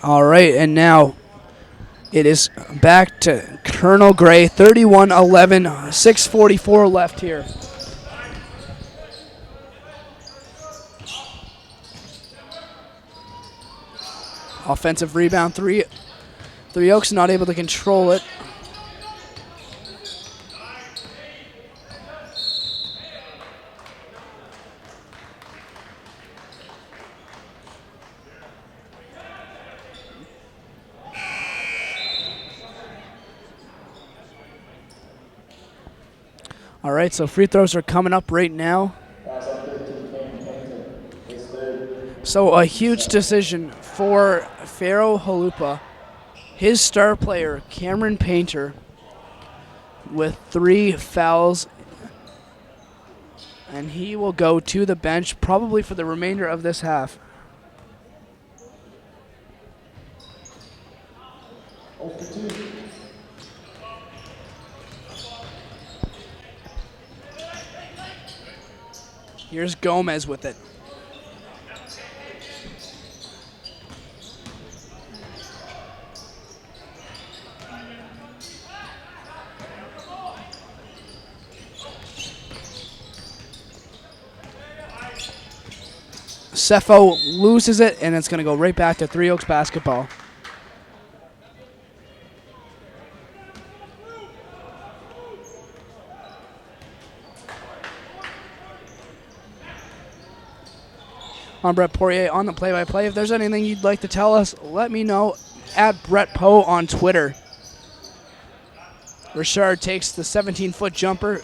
All right, and now it is back to Colonel Gray, 31-11, 6:44 left here. Offensive rebound, three Oaks not able to control it. All right, so free throws are coming up right now. So a huge decision for Pharaoh Halupa. His star player, Cameron Painter, with 3 fouls, and he will go to the bench probably for the remainder of this half. Here's Gomez with it. Cepho loses it, and it's going to go right back to Three Oaks basketball. I'm Brett Poirier on the play-by-play. If there's anything you'd like to tell us, let me know at Brett Poe on Twitter. Richard takes the 17-foot jumper.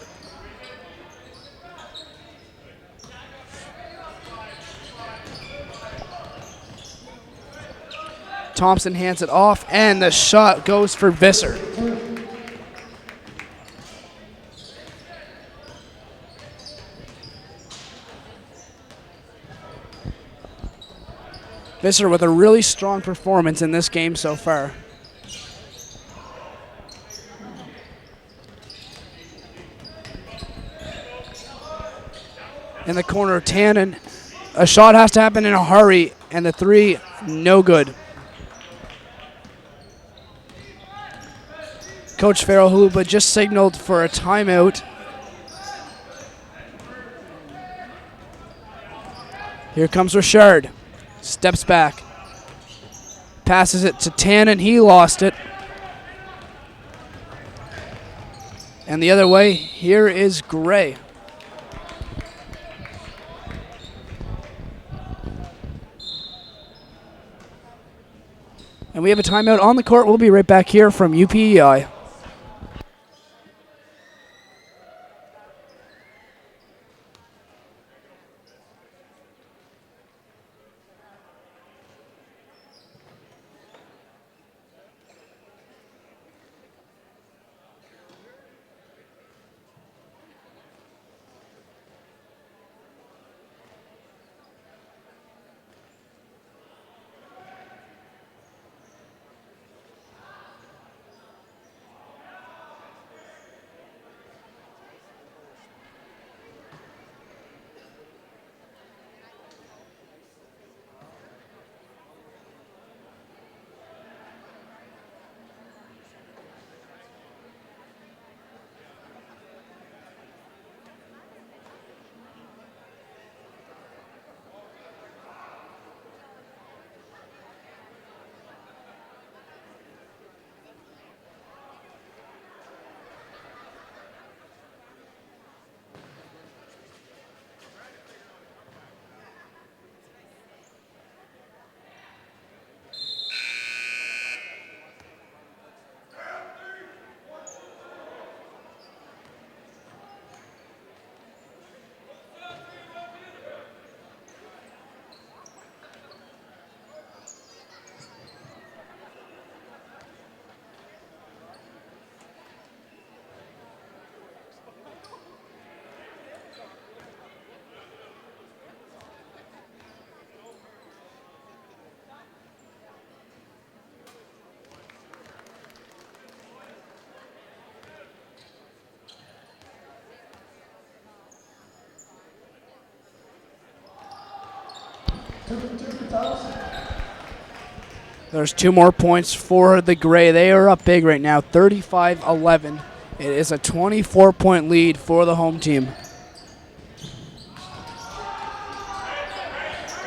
Thompson hands it off, and the shot goes for Visser. Visser with a really strong performance in this game so far. In the corner, Tannen. A shot has to happen in a hurry, and the three, no good. Coach Farrell Halupa just signaled for a timeout. Here comes Richard. Steps back. Passes it to Tannen. He lost it. And the other way, here is Gray. And we have a timeout on the court. We'll be right back here from UPEI. There's 2 more points for the Gray. They are up big right now, 35-11. It is a 24-point lead for the home team.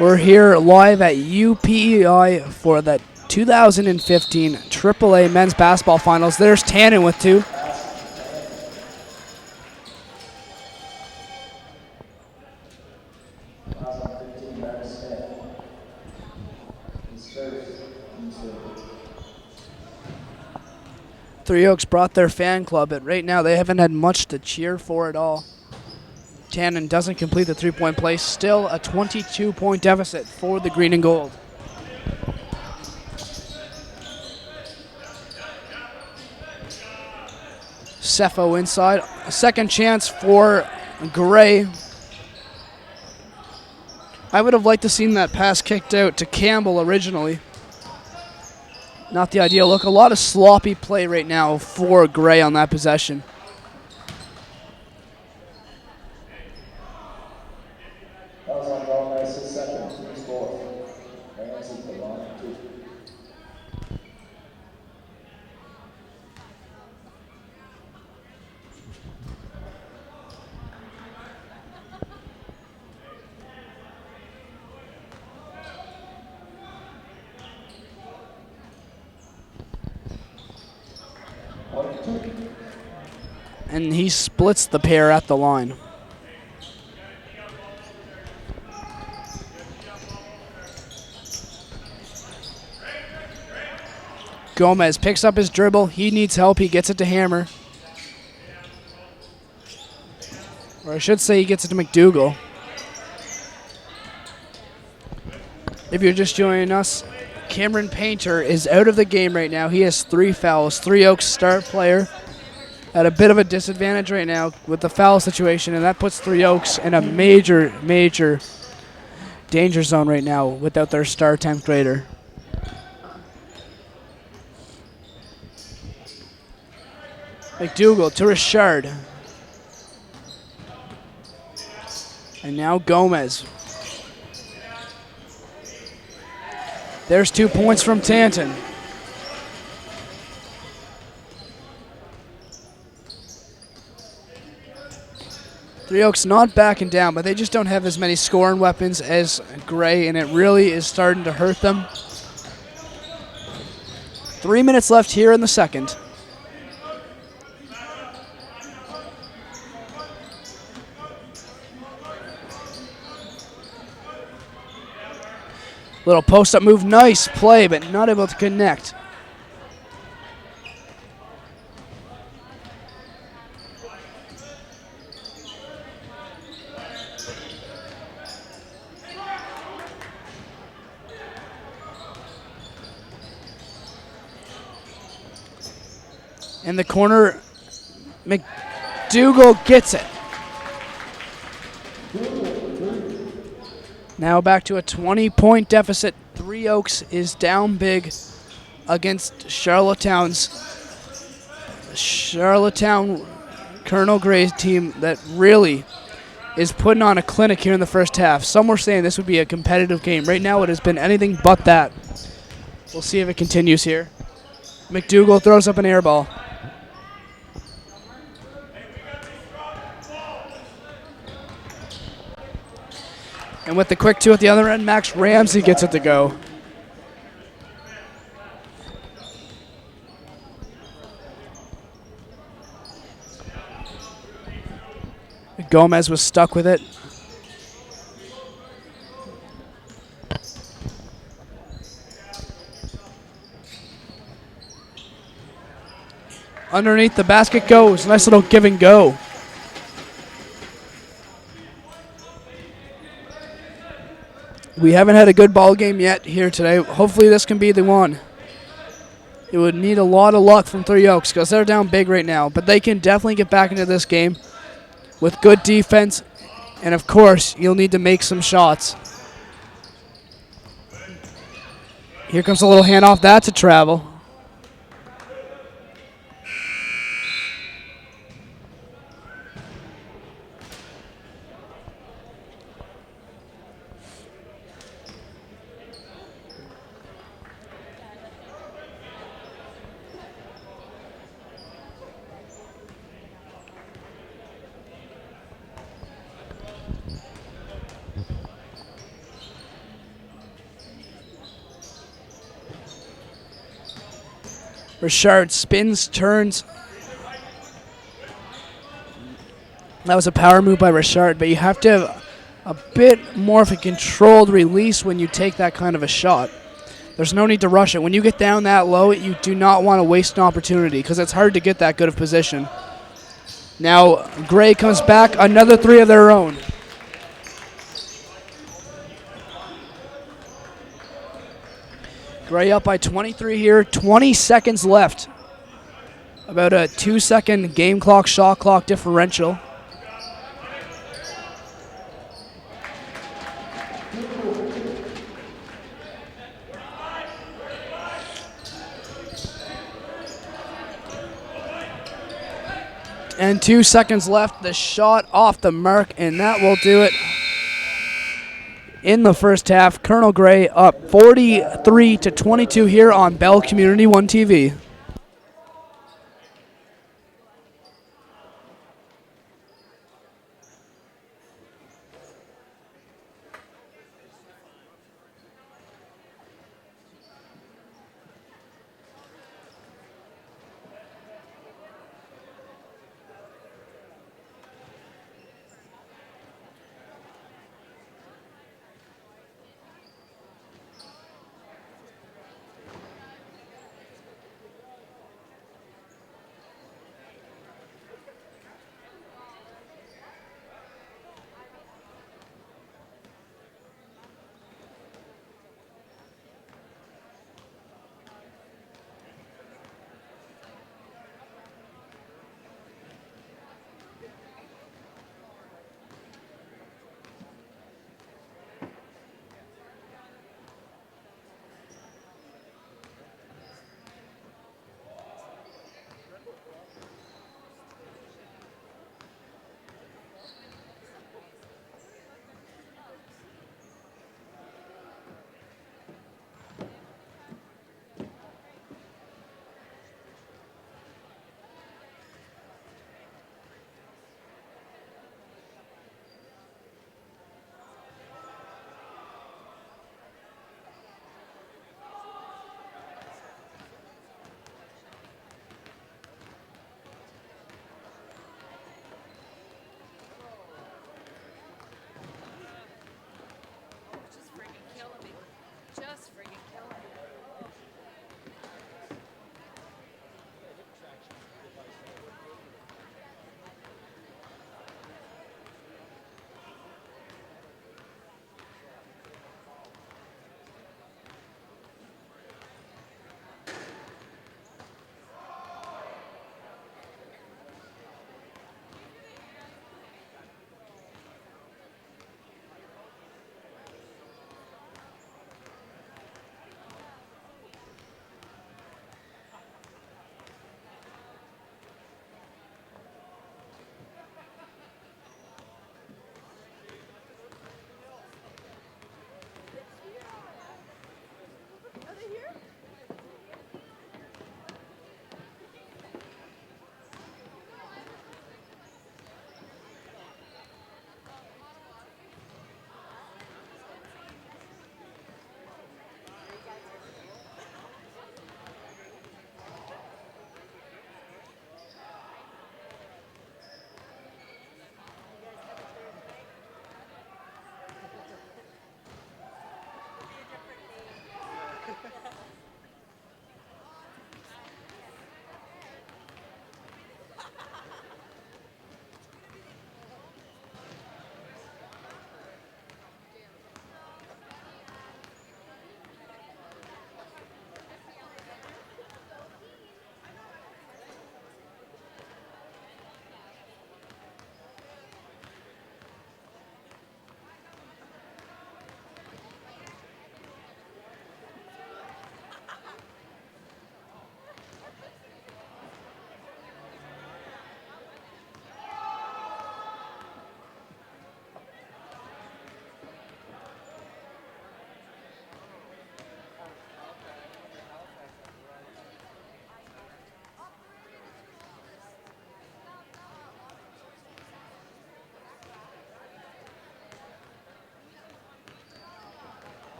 We're here live at UPEI for the 2015 AAA Men's Basketball Finals. There's Tannen with 2. Three Oaks brought their fan club, but right now they haven't had much to cheer for at all. Tannen doesn't complete the 3-point play. Still a 22-point deficit for the green and gold. Cepho inside. A second chance for Gray. I would have liked to seen that pass kicked out to Campbell originally. Not the ideal look. A lot of sloppy play right now for Gray on that possession. And he splits the pair at the line. Gomez picks up his dribble. He needs help. He gets it to Hammer. Or I should say he gets it to McDougall. If you're just joining us, Cameron Painter is out of the game right now. He has 3 fouls. Three Oaks star player at a bit of a disadvantage right now with the foul situation, and that puts Three Oaks in a major, major danger zone right now without their star 10th grader. McDougall to Richard. And now Gomez. There's 2 points from Tanton. Three Oaks not backing down, but they just don't have as many scoring weapons as Gray, and it really is starting to hurt them. 3 minutes left here in the second. Little post-up move, nice play, but not able to connect. In the corner, McDougall gets it. Now back to a 20-point deficit. Three Oaks is down big against Charlottetown Colonel Gray's team that really is putting on a clinic here in the first half. Some were saying this would be a competitive game. Right now it has been anything but that. We'll see if it continues here. McDougall throws up an air ball. And with the quick 2 at the other end, Max Ramsey gets it to go. Gomez was stuck with it. Underneath the basket goes. Nice little give and go. We haven't had a good ball game yet here today. Hopefully this can be the one. It would need a lot of luck from Three Oaks because they're down big right now. But they can definitely get back into this game with good defense. And, of course, you'll need to make some shots. Here comes a little handoff. That's a travel. Richard spins, turns. That was a power move by Richard, but you have to have a bit more of a controlled release when you take that kind of a shot. There's no need to rush it. When you get down that low, you do not want to waste an opportunity because it's hard to get that good of position. Now Gray comes back, another three of their own. Gray up by 23 here, 20 seconds left. About a 2-second game clock, shot clock differential. And 2 seconds left, the shot off the mark, and that will do it in the first half. Colonel Gray up 43-22 here on Bell Community 1 TV.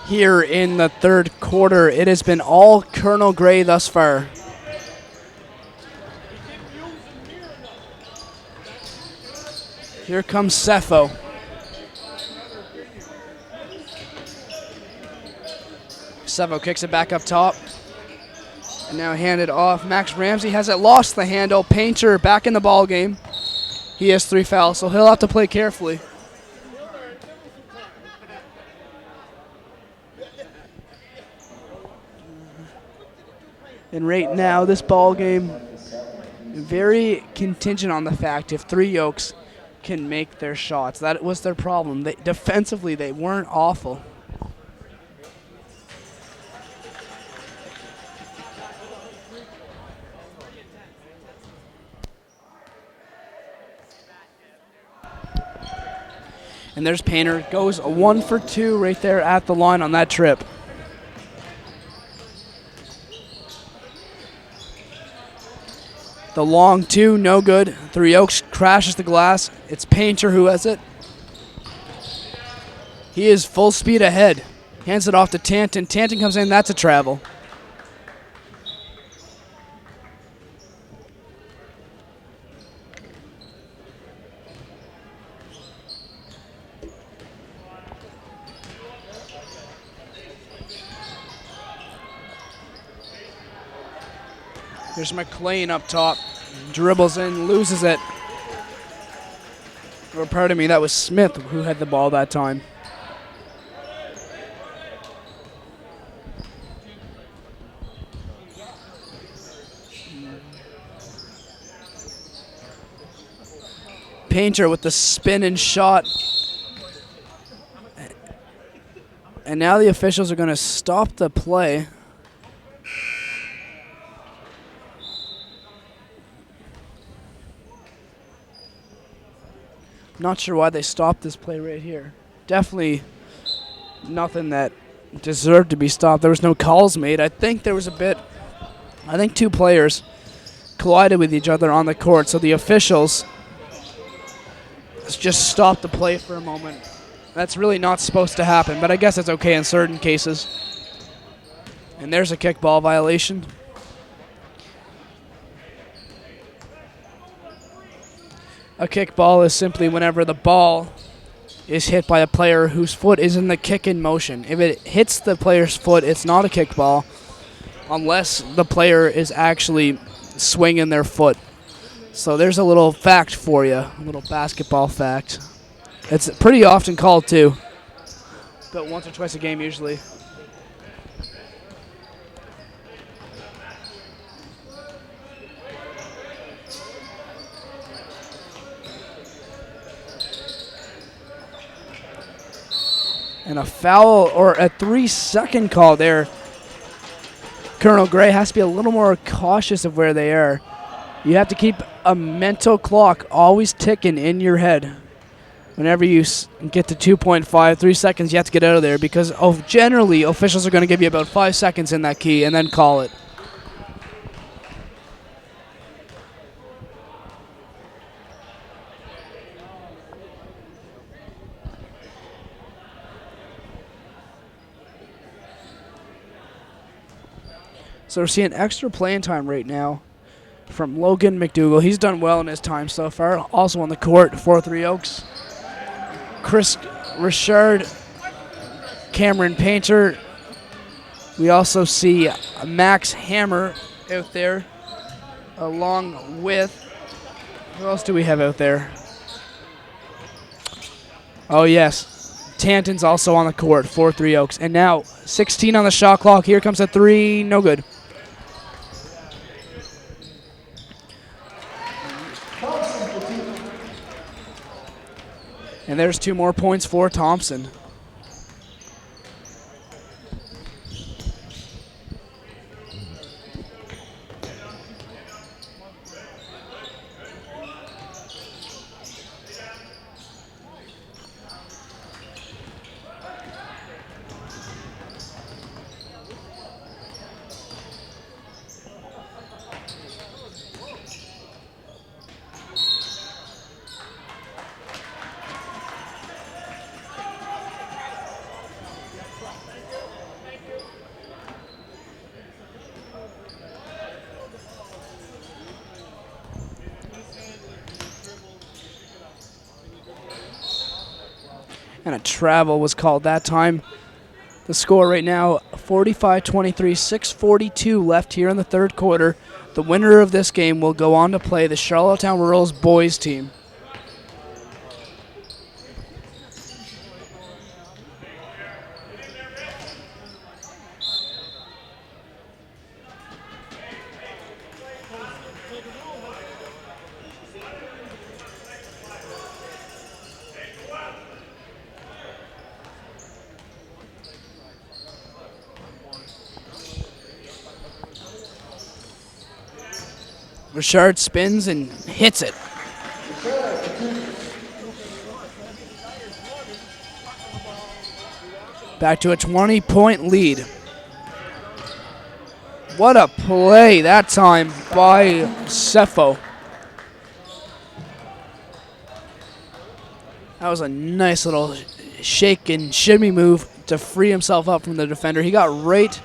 Here in the third quarter, it has been all Colonel Gray thus far. Here comes Cepho. Cepho kicks it back up top. And now handed off. Max Ramsey has it, lost the handle. Painter back in the ball game. He has 3 fouls, so he'll have to play carefully. And right now, this ball game, very contingent on the fact if 3 Oaks can make their shots. That was their problem. Defensively, they weren't awful. And there's Painter, goes 1 for 2 right there at the line on that trip. The long 2, no good. 3 Oaks crashes the glass. It's Painter who has it. He is full speed ahead. Hands it off to Tanton. Tanton comes in, that's a travel. There's McLean up top. Dribbles in, loses it. Or pardon me, that was Smith who had the ball that time. Painter with the spin and shot. And now the officials are going to stop the play. Not sure why they stopped this play right here. Definitely nothing that deserved to be stopped. There was no calls made. I think there was I think 2 players collided with each other on the court, so the officials just stopped the play for a moment. That's really not supposed to happen, but I guess it's okay in certain cases. And there's a kickball violation. A kickball is simply whenever the ball is hit by a player whose foot is in the kick-in motion. If it hits the player's foot, it's not a kickball unless the player is actually swinging their foot. So there's a little fact for you, a little basketball fact. It's pretty often called too, but once or twice a game usually. And a foul or a 3-second call there. Colonel Gray has to be a little more cautious of where they are. You have to keep a mental clock always ticking in your head. Whenever you get to 2.5, 3 seconds, you have to get out of there because generally officials are going to give you about 5 seconds in that key and then call it. So we're seeing extra playing time right now from Logan McDougall. He's done well in his time so far. Also on the court for 3 Oaks. Chris Richard, Cameron Painter. We also see Max Hammer out there along with, who else do we have out there? Oh yes, Tanton's also on the court for 3 Oaks. And now 16 on the shot clock. Here comes a 3, no good. And there's 2 more points for Thompson. And a travel was called that time. The score right now, 45-23, 6:42 left here in the third quarter. The winner of this game will go on to play the Charlottetown Rural's boys team. Richard spins and hits it. Back to a 20-point lead. What a play that time by Cepho. That was a nice little shake and shimmy move to free himself up from the defender. He got right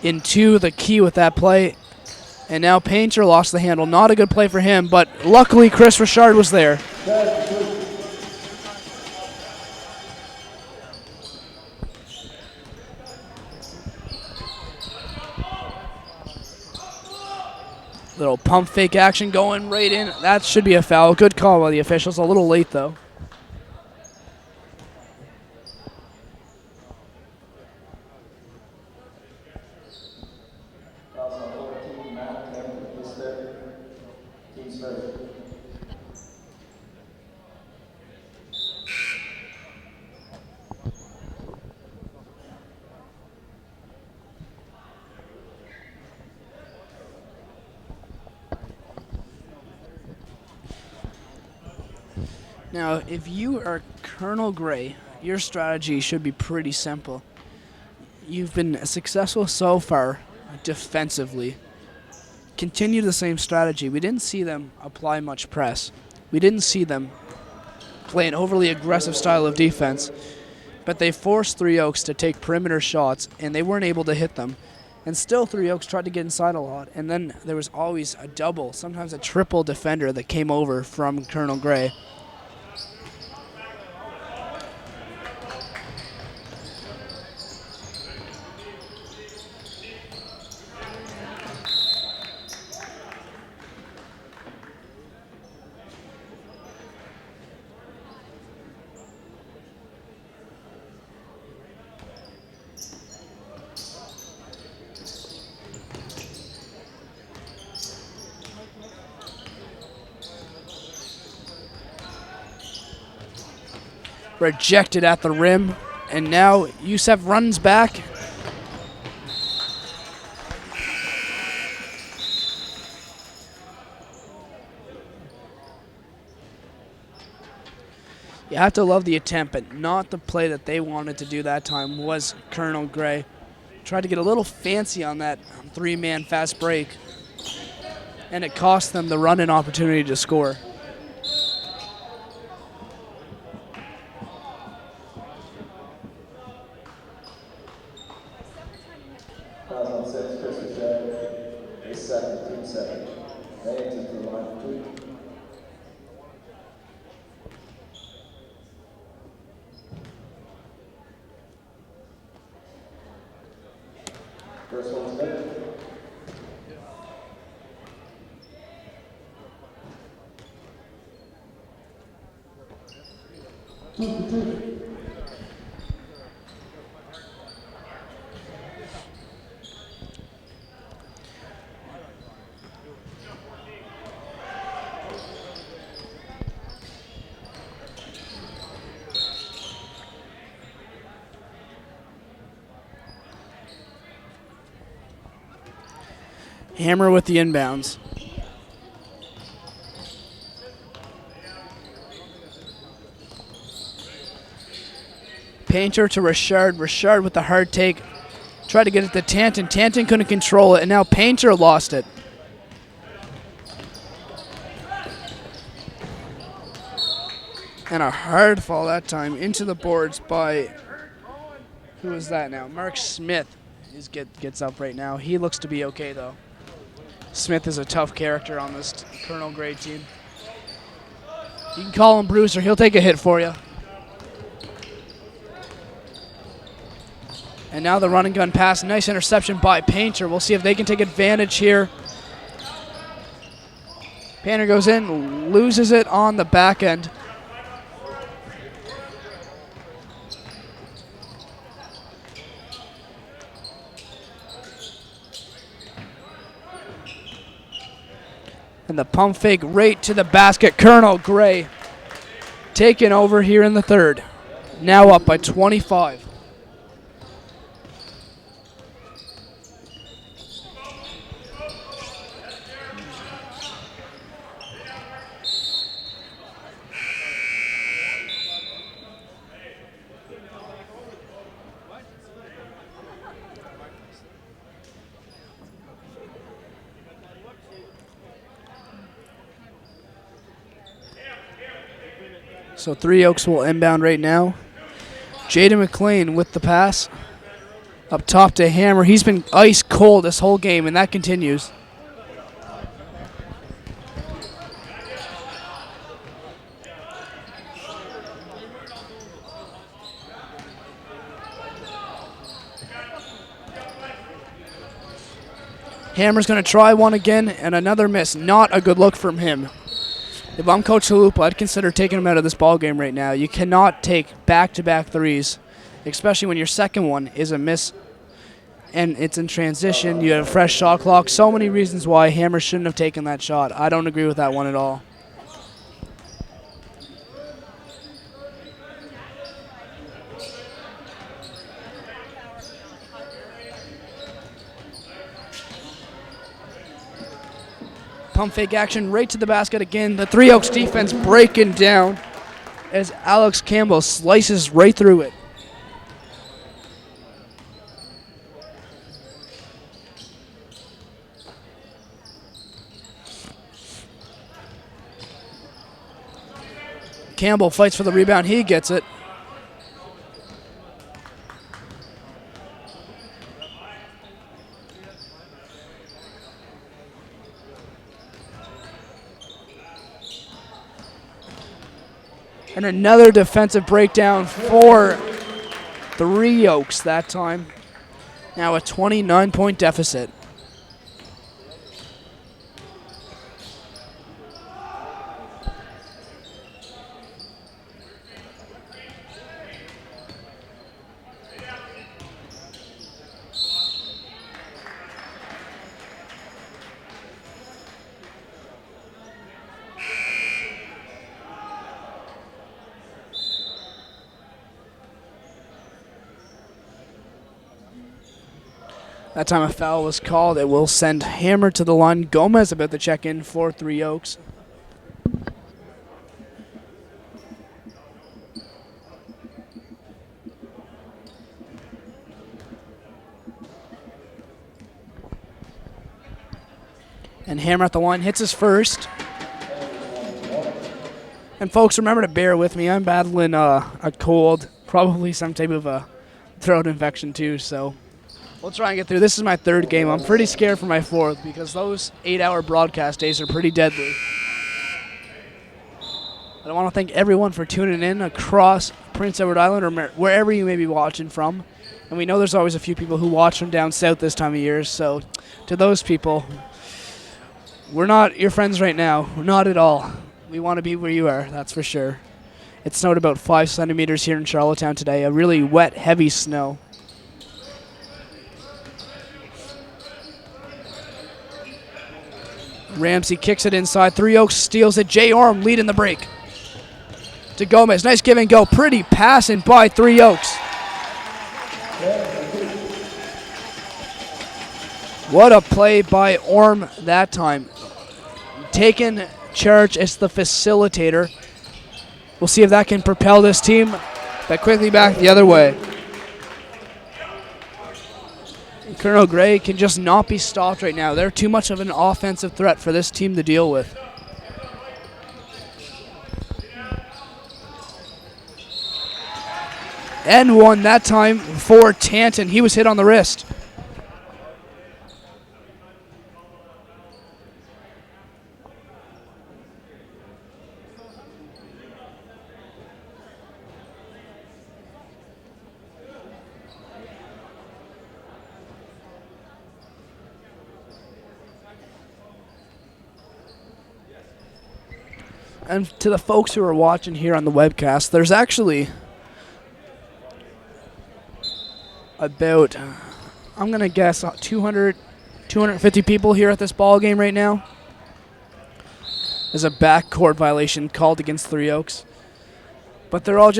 into the key with that play. And now Painter lost the handle. Not a good play for him, but luckily Chris Richard was there. Little pump fake action going right in. That should be a foul. Good call by the officials. A little late, though. Now, if you are Colonel Gray, your strategy should be pretty simple. You've been successful so far defensively. Continue the same strategy. We didn't see them apply much press. We didn't see them play an overly aggressive style of defense, but they forced Three Oaks to take perimeter shots, and they weren't able to hit them. And still, Three Oaks tried to get inside a lot, and then there was always a double, sometimes a triple defender that came over from Colonel Gray. Rejected at the rim, and now Youssef runs back. You have to love the attempt, but not the play that they wanted to do that time was Colonel Gray. Tried to get a little fancy on that 3-man fast break, and it cost them the run-in opportunity to score. First one's good. Hammer with the inbounds. Painter to Richard. Richard with the hard take. Tried to get it to Tanton. Tanton couldn't control it, and now Painter lost it. And a hard fall that time into the boards by, who is that now? Mark Smith gets up right now. He looks to be okay, though. Smith is a tough character on this Colonel Gray team. You can call him Bruiser. He'll take a hit for you. And now the run and gun pass. Nice interception by Painter. We'll see if they can take advantage here. Painter goes in, loses it on the back end. And the pump fake right to the basket. Colonel Gray taking over here in the third. Now up by 25. So Three Oaks will inbound right now. Jaden McLean with the pass. Up top to Hammer. He's been ice cold this whole game, and that continues. Hammer's going to try one again, and another miss. Not a good look from him. If I'm Coach Chalupa, I'd consider taking him out of this ball game right now. You cannot take back-to-back threes, especially when your second one is a miss and it's in transition. You have a fresh shot clock. So many reasons why Hammer shouldn't have taken that shot. I don't agree with that one at all. Pump fake action right to the basket again. The Three Oaks defense breaking down as Alex Campbell slices right through it. Campbell fights for the rebound. He gets it. And another defensive breakdown for Three Oaks that time. Now a 29-point deficit. That time a foul was called. It will send Hammer to the line. Gomez about to check in for Three Oaks. And Hammer at the line hits his first. And folks, remember to bear with me. I'm battling a cold, probably some type of a throat infection too, so we'll try and get through. This is my third game. I'm pretty scared for my fourth because those 8-hour broadcast days are pretty deadly. I want to thank everyone for tuning in across Prince Edward Island or wherever you may be watching from. And we know there's always a few people who watch from down south this time of year. So to those people, we're not your friends right now. We're not at all. We want to be where you are, that's for sure. It snowed about 5 centimeters here in Charlottetown today, a really wet, heavy snow. Ramsey kicks it inside. Three Oaks steals it. Jay Orm leading the break. To Gomez. Nice give and go. Pretty passing by Three Oaks. What a play by Orm that time. Taking charge as the facilitator. We'll see if that can propel this team, but quickly back the other way. Colonel Gray can just not be stopped right now. They're too much of an offensive threat for this team to deal with. And one that time for Tanton. He was hit on the wrist. And to the folks who are watching here on the webcast, there's actually about, I'm going to guess, 250 people here at this ball game right now. There's a backcourt violation called against Three Oaks. But they're all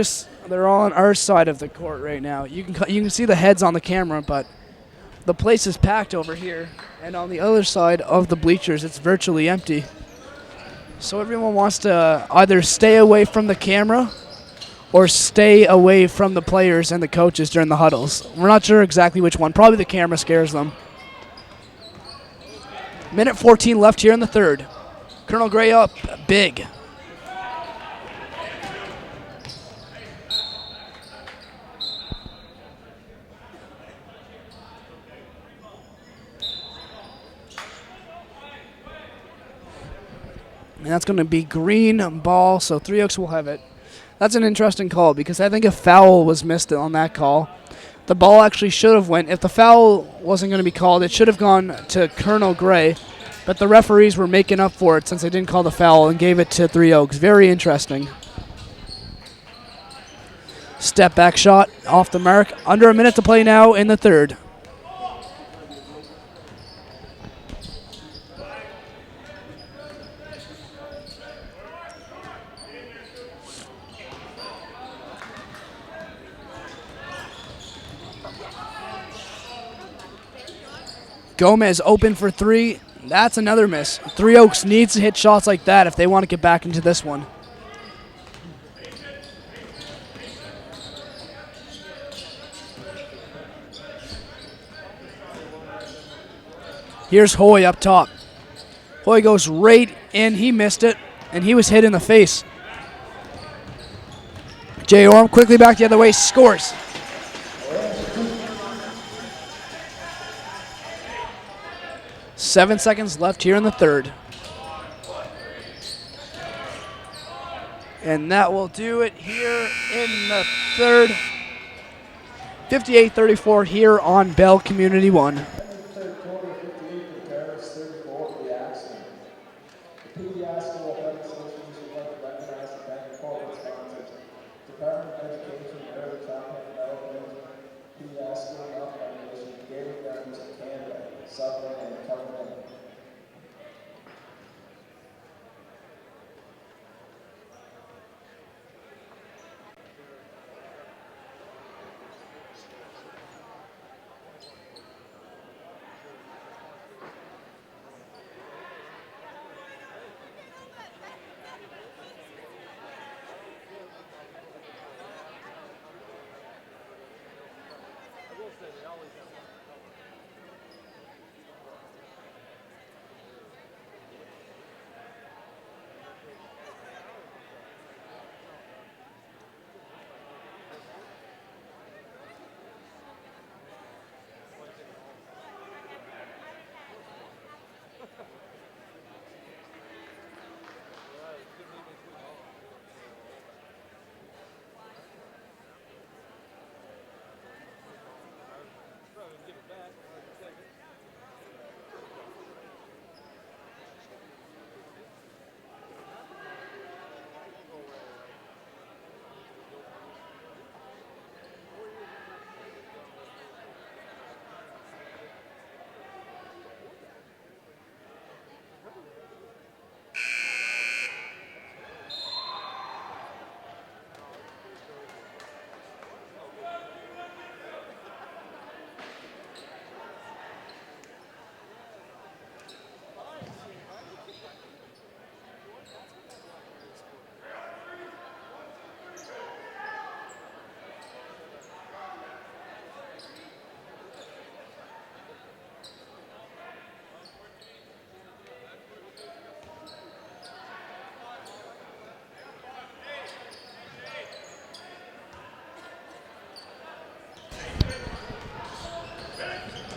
on our side of the court right now. You can see the heads on the camera, but the place is packed over here. And on the other side of the bleachers, it's virtually empty. So everyone wants to either stay away from the camera or stay away from the players and the coaches during the huddles. We're not sure exactly which one. Probably the camera scares them. Minute 14 left here in the third. Colonel Gray up big. And that's going to be green ball, so Three Oaks will have it. That's an interesting call because I think a foul was missed on that call. The ball actually should have went. If the foul wasn't going to be called, it should have gone to Colonel Gray, but the referees were making up for it since they didn't call the foul and gave it to Three Oaks. Very interesting. Step back shot off the mark. Under a minute to play now in the third. Gomez open for three. That's another miss. Three Oaks needs to hit shots like that if they want to get back into this one. Here's Hoy up top. Hoy goes right in. He missed it, and he was hit in the face. Jay Orm quickly back the other way, scores. Seven seconds left here in the third. And that will do it here in the third. 58-34 here on Bell Community 1. Third quarter, 58 for Paris, 34 for the accident. The PEISAA Athletic Association would like to recognize and thank the corporate sponsors. Department of Education, Early Childhood Development, PEISAA Health Foundation, Gary Farms of Canada, Subway, and Covenant.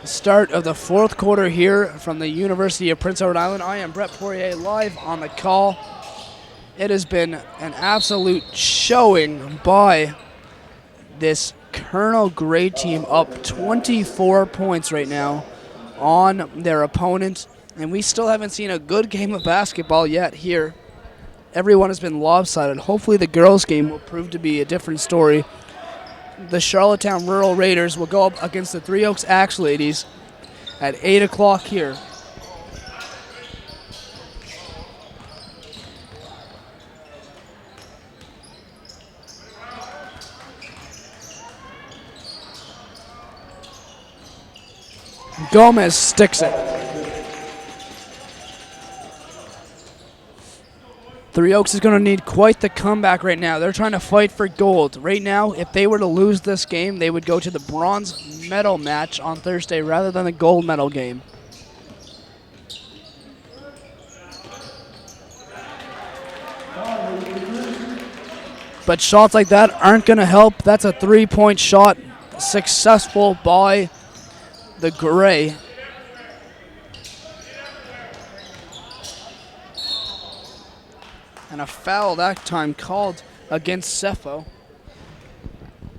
Start of the fourth quarter here from the University of Prince Edward Island. I am Brett Poirier live on the call. It has been an absolute showing by this Colonel Gray team, up 24 points right now on their opponent. And we still haven't seen a good game of basketball yet here. Everyone has been lopsided. Hopefully the girls' game will prove to be a different story. The Charlottetown Rural Raiders will go up against the Three Oaks Axe Ladies at 8 o'clock here. Gomez sticks it. Three Oaks is going to need quite the comeback right now. They're trying to fight for gold. Right now, if they were to lose this game, they would go to the bronze medal match on Thursday rather than the gold medal game. But shots like that aren't going to help. That's a three-point shot, successful by the Gray. And a foul that time called against Cepho.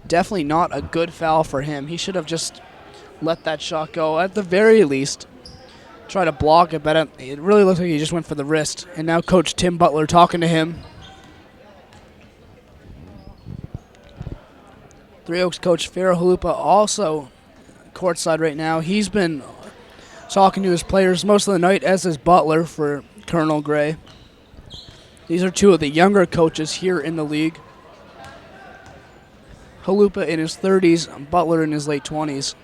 Definitely not a good foul for him. He should have just let that shot go. At the very least, try to block it, but it really looks like he just went for the wrist. And now Coach Tim Butler talking to him. Three Oaks coach Farrah Halupa also courtside right now. He's been talking to his players most of the night, as is Butler for Colonel Gray. These are two of the younger coaches here in the league. Halupa in his 30s, Butler in his late 20s.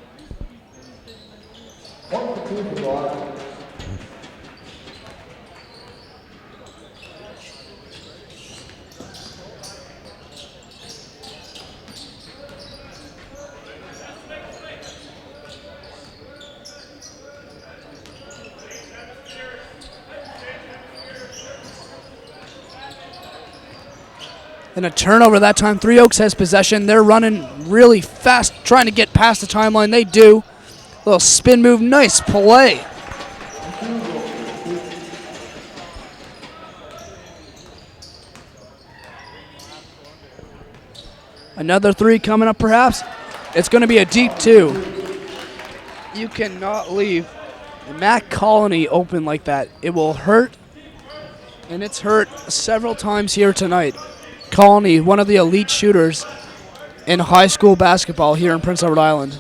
And a turnover that time. Three Oaks has possession. They're running really fast, trying to get past the timeline. They do. Little spin move. Nice play. Another three coming up perhaps. It's going to be a deep two. You cannot leave Matt Colony open like that. It will hurt, and it's hurt several times here tonight. Colony, one of the elite shooters in high school basketball here in Prince Edward Island.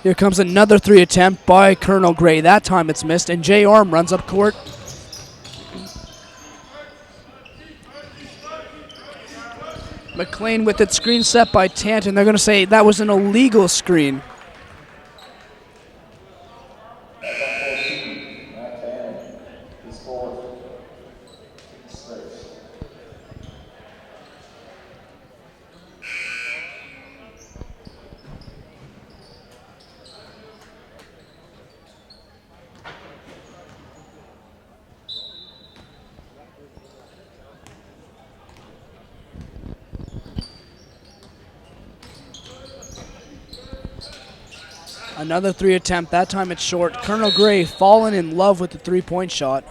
Here comes another three attempt by Colonel Gray. That time it's missed, and Jay Orm runs up court. McLean with it, screen set by Tanton. They're going to say that was an illegal screen. Another three attempt. That time it's short. Colonel Gray fallen in love with the three-point shot.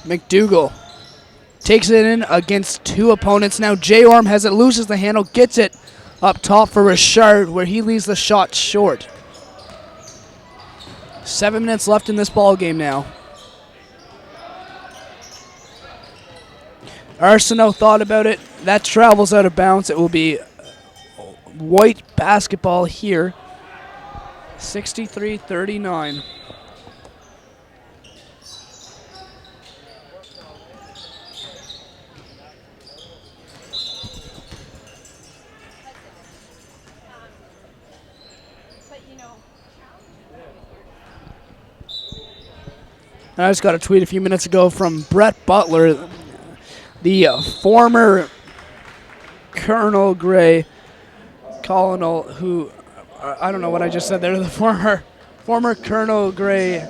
McDougal takes it in against two opponents. Now Jay Orm has it, loses the handle, gets it up top for Richard, where he leaves the shot short. 7 minutes left in this ball game now. Arsenault thought about it. That travels out of bounds. It will be white basketball here. 63-39. And I just got a tweet a few minutes ago from Brett Butler, the former Colonel Gray Colonel, who I don't know what I just said there. The former Colonel Gray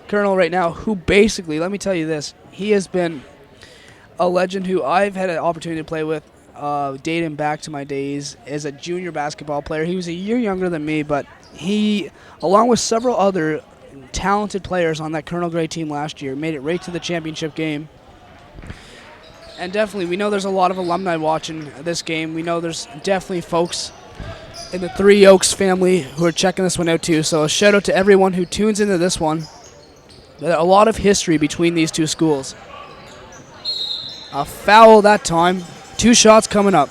Colonel right now, who basically, let me tell you this, he has been a legend who I've had an opportunity to play with, dating back to my days as a junior basketball player. He was a year younger than me, but he, along with several other talented players on that Colonel Gray team last year, made it right to the championship game. And definitely, we know there's a lot of alumni watching this game. We know there's definitely folks in the Three Oaks family who are checking this one out too. So a shout out to everyone who tunes into this one. There's a lot of history between these two schools. A foul that time. 2 shots coming up.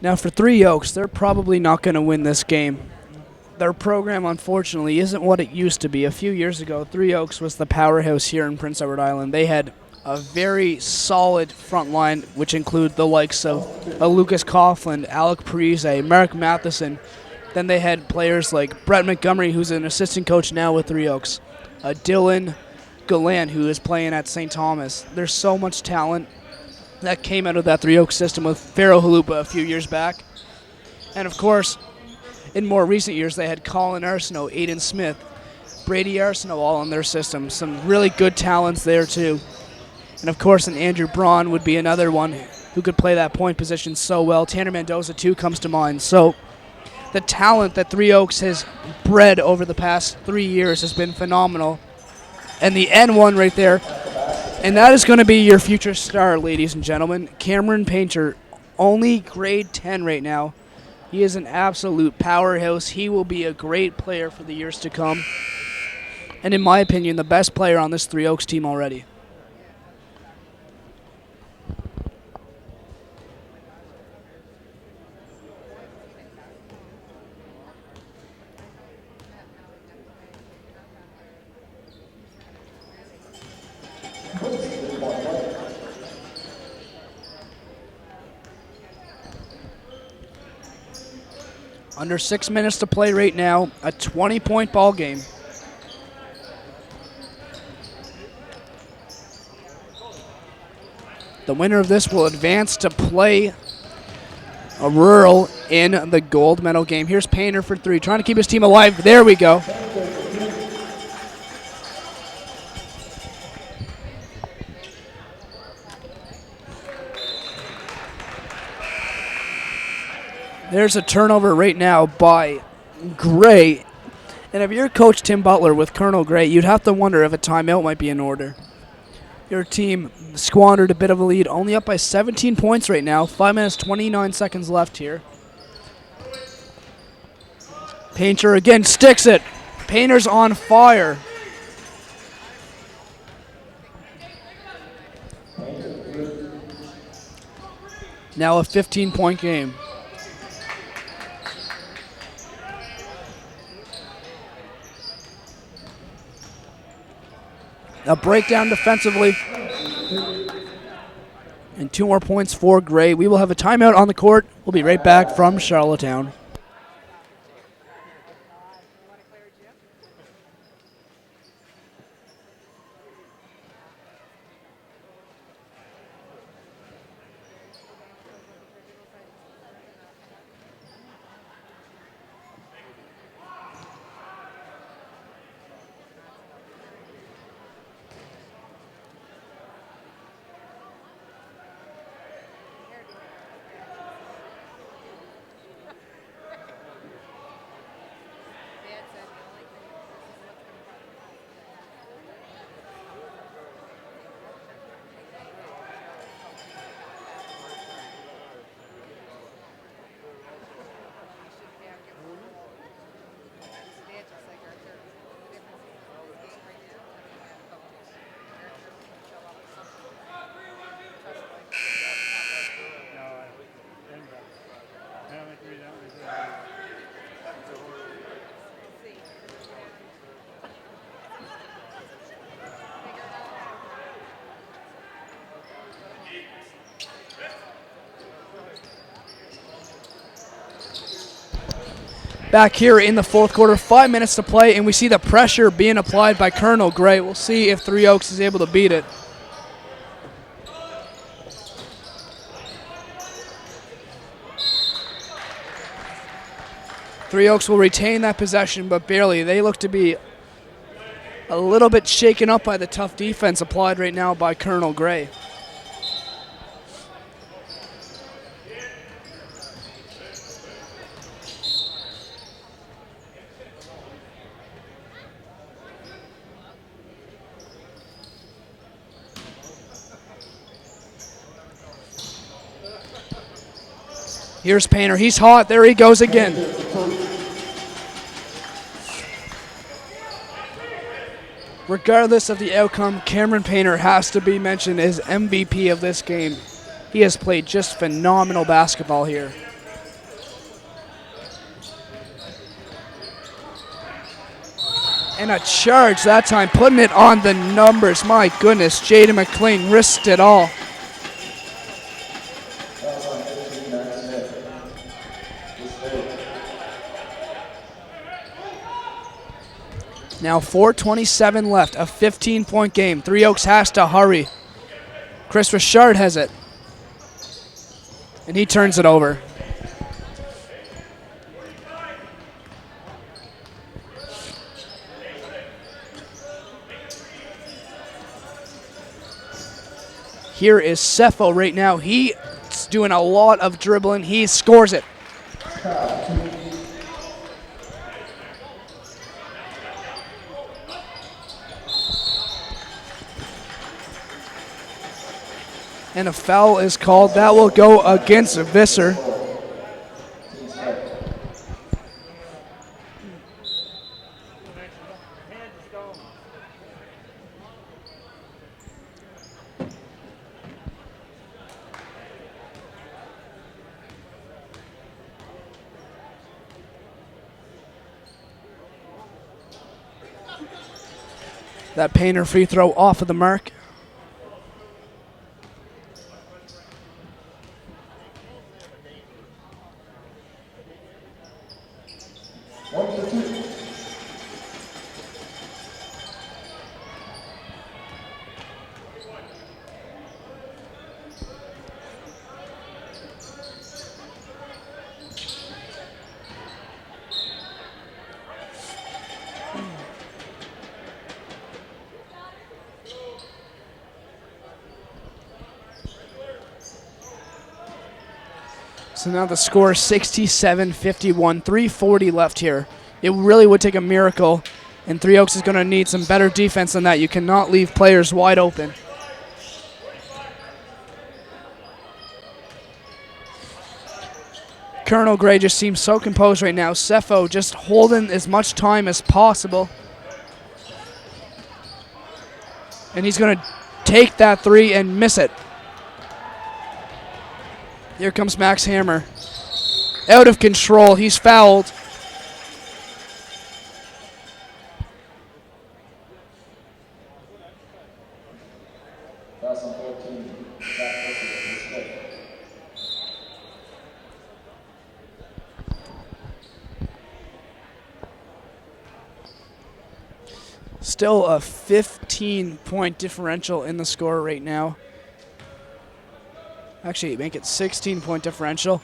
Now for Three Oaks, they're probably not going to win this game. Their program, unfortunately, isn't what it used to be. A few years ago, Three Oaks was the powerhouse here in Prince Edward Island. They had a very solid front line, which include the likes of Lucas Coughlin, Alec PEISAA, Mark Matheson. Then they had players like Brett Montgomery, who's an assistant coach now with Three Oaks. Dylan Gallant, who is playing at St. Thomas. There's so much talent that came out of that Three Oaks system with Pharaoh Halupa a few years back. And of course, in more recent years, they had Colin Arsenault, Aiden Smith, Brady Arsenault all on their system. Some really good talents there too. And of course, an Andrew Braun would be another one who could play that point position so well. Tanner Mendoza too comes to mind. So the talent that Three Oaks has bred over the past 3 years has been phenomenal. And the N1 right there, and that is going to be your future star, ladies and gentlemen. Cameron Painter, only grade 10 right now. He is an absolute powerhouse. He will be a great player for the years to come. And in my opinion, the best player on this Three Oaks team already. Under 6 minutes to play right now, a 20-point ball game. The winner of this will advance to play a rural in the gold medal game. Here's Painter for 3, trying to keep his team alive. There we go. There's a turnover right now by Gray. And if you're Coach Tim Butler with Colonel Gray, you'd have to wonder if a timeout might be in order. Your team squandered a bit of a lead, only up by 17 points right now. 5 minutes, 29 seconds left here. Painter again sticks it. Painter's on fire. Now a 15-point game. A breakdown defensively. And 2 more points for Gray. We will have a timeout on the court. We'll be right back from Charlottetown. Back here in the fourth quarter, 5 minutes to play, and we see the pressure being applied by Colonel Gray. We'll see if Three Oaks is able to beat it. Three Oaks will retain that possession, but barely. They look to be a little bit shaken up by the tough defense applied right now by Colonel Gray. Here's Painter. He's hot. There he goes again. Regardless of the outcome, Cameron Painter has to be mentioned as MVP of this game. He has played just phenomenal basketball here. And a charge that time, putting it on the numbers. My goodness, Jaden McLean risked it all. Now 4:27 left, a 15-point game. Three Oaks has to hurry. Chris Richard has it. And he turns it over. Here is Cepho right now. He's doing a lot of dribbling. He scores it. And a foul is called. That will go against Visser. That Painter free throw off of the mark. So now the score is 67-51, 3:40 left here. It really would take a miracle, and Three Oaks is going to need some better defense than that. You cannot leave players wide open. Colonel Gray just seems so composed right now. Cepho just holding as much time as possible. And he's going to take that three and miss it. Here comes Max Hammer. Out of control. He's fouled. Still a 15-point differential in the score right now. Actually, make it 16-point differential.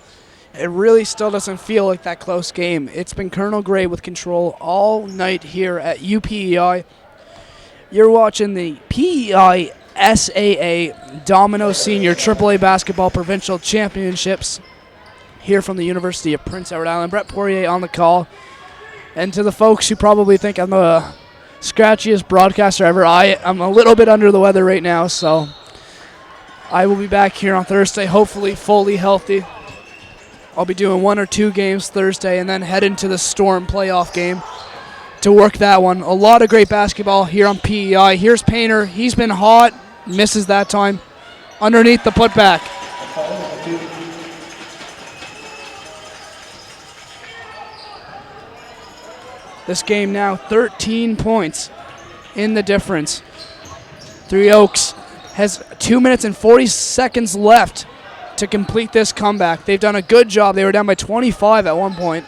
It really still doesn't feel like that close game. It's been Colonel Gray with control all night here at UPEI. You're watching the PEISAA Domino Senior AAA Basketball Provincial Championships here from the University of Prince Edward Island. Brett Poirier on the call. And to the folks who probably think I'm the scratchiest broadcaster ever, I'm a little bit under the weather right now, so I will be back here on Thursday, hopefully fully healthy. I'll be doing 1 or 2 games Thursday and then head into the Storm playoff game to work that one. A lot of great basketball here on PEI. Here's Painter. He's been hot. Misses that time. Underneath the putback. This game now 13 points in the difference. Three Oaks has 2 minutes and 40 seconds left to complete this comeback. They've done a good job. They were down by 25 at one point.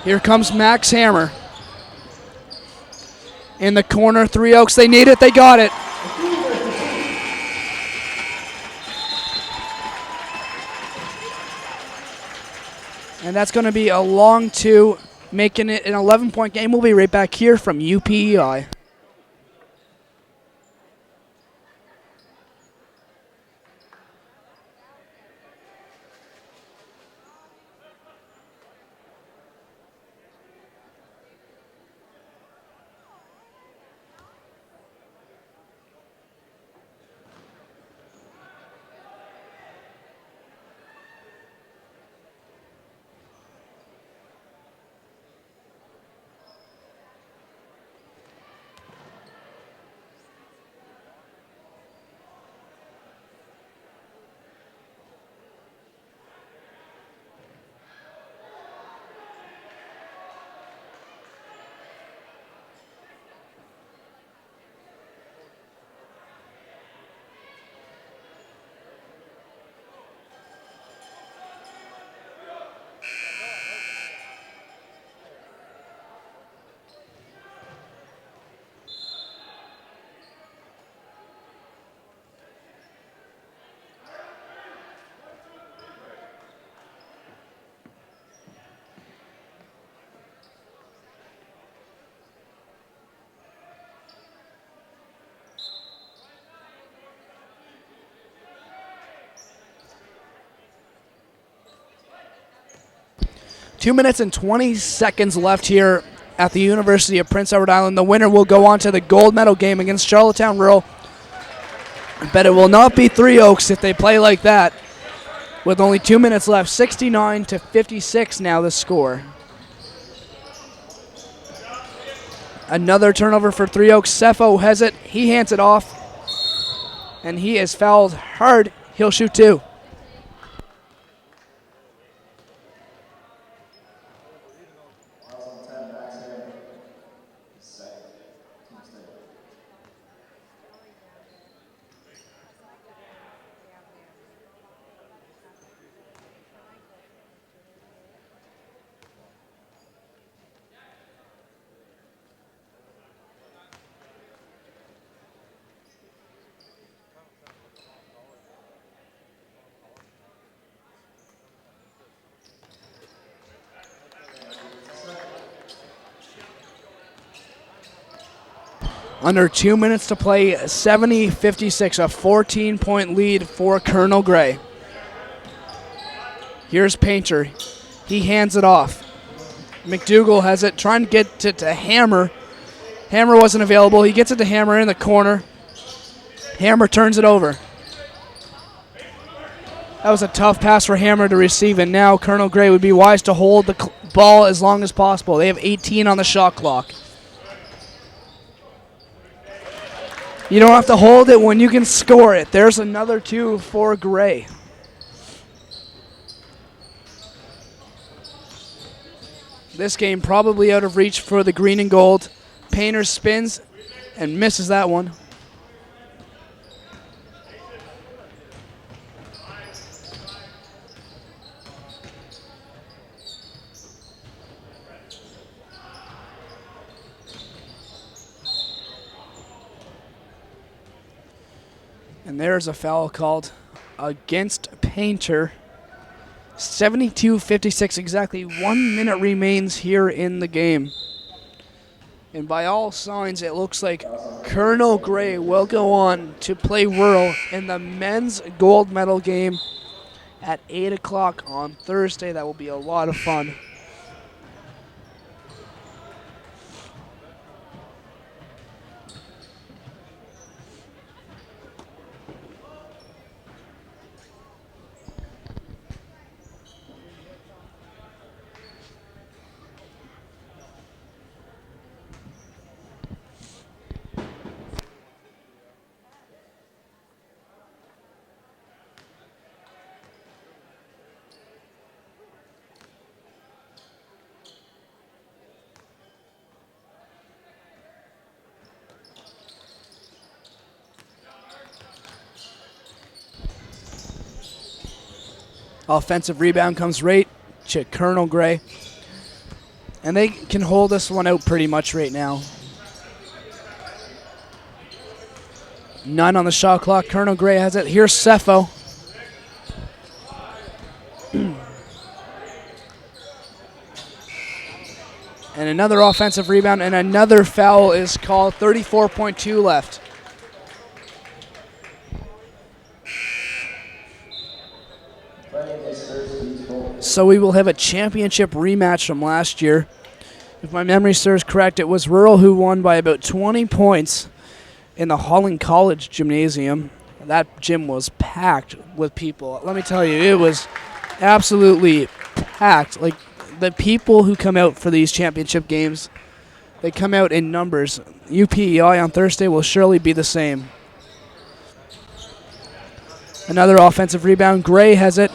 Here comes Max Hammer. In the corner, Three Oaks, they need it, they got it. And that's going to be a long two, making it an 11-point game. We'll be right back here from UPEI. Two minutes and 20 seconds left here at the University of Prince Edward Island. The winner will go on to the gold medal game against Charlottetown Rural. But it will not be Three Oaks if they play like that. With only 2 minutes left, 69-56 now the score. Another turnover for Three Oaks. Cepho has it. He hands it off. And he is fouled hard. He'll shoot two. Under 2 minutes to play, 70-56, a 14-point lead for Colonel Gray. Here's Painter. He hands it off. McDougall has it, trying to get it to Hammer. Hammer wasn't available. He gets it to Hammer in the corner. Hammer turns it over. That was a tough pass for Hammer to receive, and now Colonel Gray would be wise to hold the ball as long as possible. They have 18 on the shot clock. You don't have to hold it when you can score it. There's another two for Gray. This game probably out of reach for the green and gold. Painter spins and misses that one. And there's a foul called against Painter. 72-56, exactly 1 minute remains here in the game. And by all signs, it looks like Colonel Gray will go on to play Rural in the men's gold medal game at 8 o'clock on Thursday. That will be a lot of fun. Offensive rebound comes right to Colonel Gray. And they can hold this one out pretty much right now. 9 on the shot clock. Colonel Gray has it. Here's Cepho. And another offensive rebound, and another foul is called. 34.2 left. So we will have a championship rematch from last year. If my memory serves correct, it was Rural who won by about 20 points in the Holland College Gymnasium. That gym was packed with people. Let me tell you, it was absolutely packed. Like, the people who come out for these championship games, they come out in numbers. UPEI on Thursday will surely be the same. Another offensive rebound. Gray has it.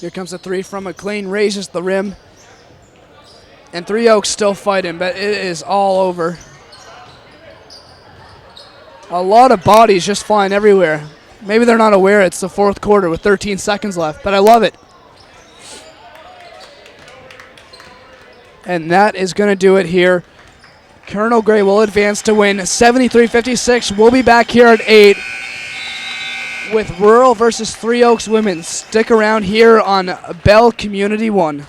Here comes a three from McLean, raises the rim. And Three Oaks still fighting, but it is all over. A lot of bodies just flying everywhere. Maybe they're not aware it's the fourth quarter with 13 seconds left, but I love it. And that is going to do it here. Colonel Gray will advance to win 73-56. We'll be back here at 8 with Rural versus Three Oaks women. Stick around here on Bell Community 1.